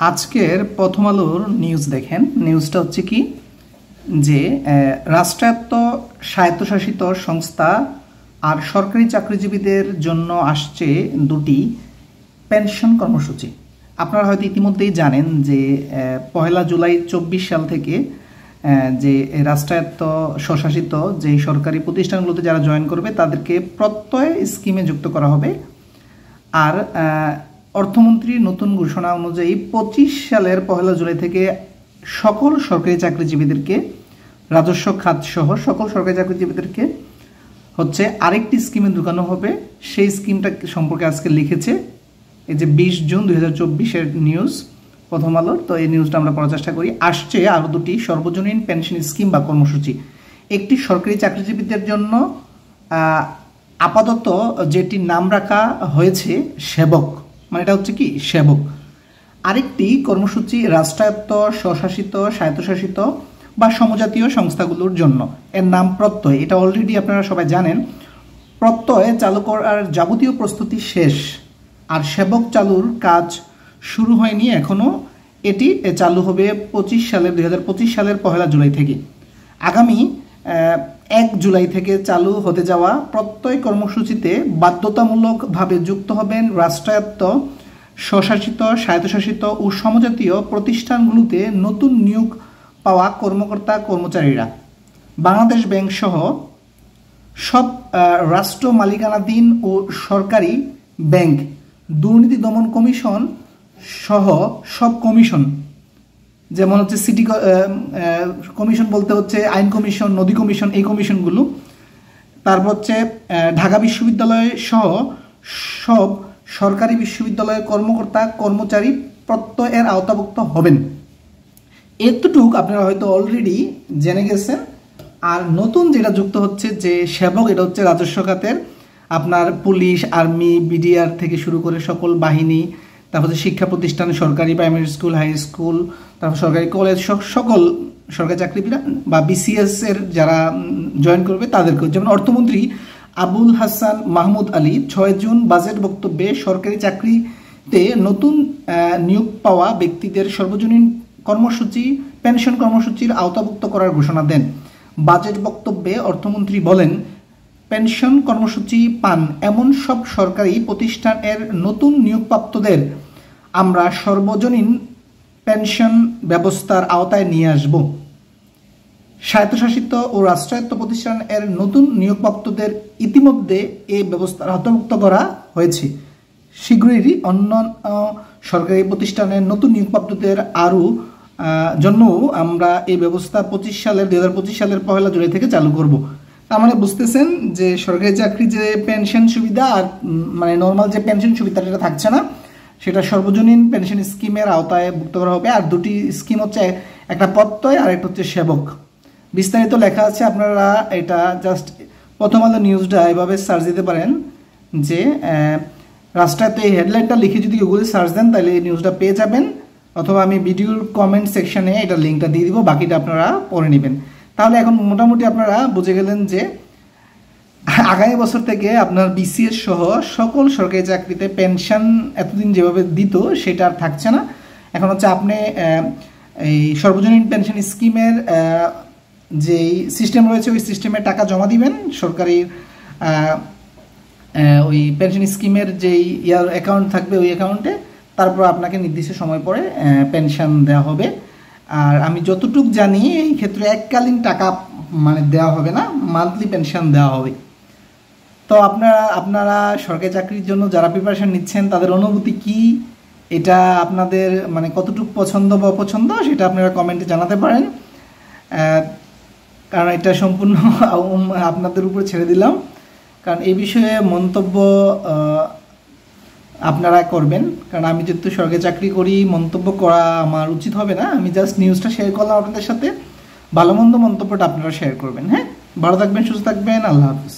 আজকের প্রথম আলোর নিউজ দেখেন। নিউজটা হচ্ছে কি যে রাষ্ট্রায়ত্ত স্বায়ত্তশাসিত সংস্থা আর সরকারি চাকরিজীবীদের জন্য আসছে দুটি পেনশন কর্মসূচি। আপনারা হয়তো ইতিমধ্যেই জানেন যে 1 জুলাই 24 সাল থেকে যে রাষ্ট্রায়ত্ত স্বশাসিত যে সরকারি প্রতিষ্ঠানগুলোতে যারা জয়েন করবে তাদেরকে প্রত্যয় স্কিমে যুক্ত করা হবে। আর অর্থমন্ত্রীর নতুন ঘোষণা অনুযায়ী 25 সালের 1 জুলাই থেকে সকল সরকারি চাকরিজীবীদেরকে, রাজস্ব খাত সহ সকল সরকারি চাকরিজীবীদেরকে হচ্ছে আরেকটি স্কিমে ঢুকানো হবে। সেই স্কিমটা সম্পর্কে আজকে লিখেছে এই যে 20 জুন 2024-এর নিউজ প্রথম আলোর। তো এই নিউজটা আমরা পড়ার চেষ্টা করি। আসছে আরও দুটি সর্বজনীন পেনশন স্কিম বা কর্মসূচি। একটি সরকারি চাকরিজীবীদের জন্য আপাতত যেটি নাম রাখা হয়েছে সেবক, মানে এটা হচ্ছে কি সেবক। আরেকটি কর্মসূচি রাষ্ট্রায়ত্ত স্বশাসিত স্বায়ত্তশাসিত বা সমজাতীয় সংস্থাগুলোর জন্য, এর নাম প্রত্যয়। এটা অলরেডি আপনারা সবাই জানেন। প্রত্যয় চালু করার যাবতীয় প্রস্তুতি শেষ, আর সেবক চালুর কাজ শুরু হয়নি এখনও। এটি চালু হবে 2025 সালের 1 জুলাই থেকে। আগামী 1 জুলাই থেকে চালু হতে যাওয়া প্রত্যয় কর্মসূচিতে বাধ্যতামূলকভাবে যুক্ত হবেন রাষ্ট্রায়ত্ত স্বশাসিত স্বায়ত্তশাসিত ও সমজাতীয় প্রতিষ্ঠানগুলোতে নতুন নিয়োগ পাওয়া কর্মকর্তা কর্মচারীরা। বাংলাদেশ ব্যাংক সহ সব রাষ্ট্র মালিকানাধীন ও সরকারি ব্যাংক, দুর্নীতি দমন কমিশন সহ সব কমিশন, যেমন হচ্ছে সিটি কমিশন বলতে হচ্ছে আইন কমিশন, নদী কমিশন, এই কমিশনগুলো। তারপর হচ্ছে ঢাকা বিশ্ববিদ্যালয় সহ সব সরকারি বিশ্ববিদ্যালয়ের কর্মকর্তা কর্মচারী প্রত্যয়ের আওতাভুক্ত হবেন। এতটুক আপনারা হয়তো অলরেডি জেনে গেছেন। আর নতুন যেটা যুক্ত হচ্ছে যে সেবক, এটা হচ্ছে রাজস্ব খাতের আপনার পুলিশ, আর্মি, বিডিআর থেকে শুরু করে সকল বাহিনী, তারপর শিক্ষা প্রতিষ্ঠান, সরকারি প্রাইমারি স্কুল, হাই স্কুল, তারপর সরকারি কলেজ, সকল সরকারি চাকরিজীবীরা বা বিসিএস এর যারা জয়েন করবে তাদেরকে। যেমন অর্থমন্ত্রী আবুল হাসান মাহমুদ আলী 6 জুন বাজেট বক্তব্যে সরকারি চাকরিতে নতুন নিয়োগ পাওয়া ব্যক্তিদের সর্বজনীন কর্মসূচি পেনশন কর্মসূচির আওতাভুক্ত করার ঘোষণা দেন। বাজেট বক্তব্যে অর্থমন্ত্রী বলেন, পেনশন কর্মসূচি পান এমন সব সরকারি প্রতিষ্ঠানের নতুন নিয়োগপ্রাপ্তদের আমরা সর্বজনীন পেনশন ব্যবস্থার আওতায় নিয়ে আসব। স্বায়ত্তশাসিত ও রাষ্ট্রায়ত্ত প্রতিষ্ঠানের নতুন নিয়োগপ্রাপ্তদের ইতিমধ্যে এই ব্যবস্থার আওতাভুক্ত করা হয়েছে। শীঘ্রই অন্য সরকারি প্রতিষ্ঠানের নতুন নিয়োগপ্রাপ্তদের আরও জন্যও আমরা এই ব্যবস্থা 2025 সালের 1 জুলাই থেকে চালু করব। তার মানে বুঝতেছেন যে সরকারি চাকরি যে পেনশন সুবিধা আর মানে নর্মাল যে পেনশন সুবিধা এটা থাকছে না, সেটা সর্বজনীন পেনশন স্কিমের আওতায় ভুক্ত করা হবে। আর দুটি স্কিম হচ্ছে, একটা প্রত্যয় আর একটা হচ্ছে সেবক। বিস্তারিত লেখা আছে, আপনারা এটা জাস্ট প্রথম আলো নিউজটা এভাবে সার্চ দিতে পারেন যে রাষ্ট্রায়ত্ত, এই হেডলাইনটা লিখে যদি গুগলে সার্চ দেন তাহলে এই নিউজটা পেয়ে যাবেন, অথবা আমি ভিডিওর কমেন্ট সেকশনে এটা লিঙ্কটা দিয়ে দিব, বাকিটা আপনারা পড়ে নেবেন। তাহলে এখন মোটামুটি আপনারা বুঝে গেলেন যে আগামী বছর থেকে আপনার বিসিএস সহ সকল সরকারি চাকরিতে পেনশন এতদিন যেভাবে দিত সেটা আর থাকছে না। এখন হচ্ছে আপনি এই সর্বজনীন পেনশন স্কিমের যেই সিস্টেম রয়েছে ওই সিস্টেমে টাকা জমা দিবেন। সরকারি ওই পেনশন স্কিমের যেই অ্যাকাউন্ট থাকবে ওই অ্যাকাউন্টে, তারপর আপনাকে নির্দিষ্ট সময় পরে পেনশন দেওয়া হবে। আর আমি যতটুকু জানি এই ক্ষেত্রে এককালীন টাকা মানে দেওয়া হবে না, মান্থলি পেনশন দেওয়া হবে। তো আপনারা সরকারি চাকরির জন্য যারা প্রিপারেশন নিচ্ছেন তাদের অনুভূতি কি, এটা আপনাদের মানে কতটুকু পছন্দ বা অপছন্দ সেটা আপনারা কমেন্টে জানাতে পারেন। কারণ এটা সম্পূর্ণ আপনাদের উপর ছেড়ে দিলাম, কারণ এই বিষয়ে মন্তব্য আপনারা করবেন। কারণ আমি যেহেতু সরকারি চাকরি করি, মন্তব্য করা আমার উচিত হবে না। আমি জাস্ট নিউজটা শেয়ার করলাম আপনাদের সাথে, ভালো মন্দ মন্তব্যটা আপনারা শেয়ার করবেন। হ্যাঁ, ভালো থাকবেন, সুস্থ থাকবেন, আল্লাহ হাফিজ।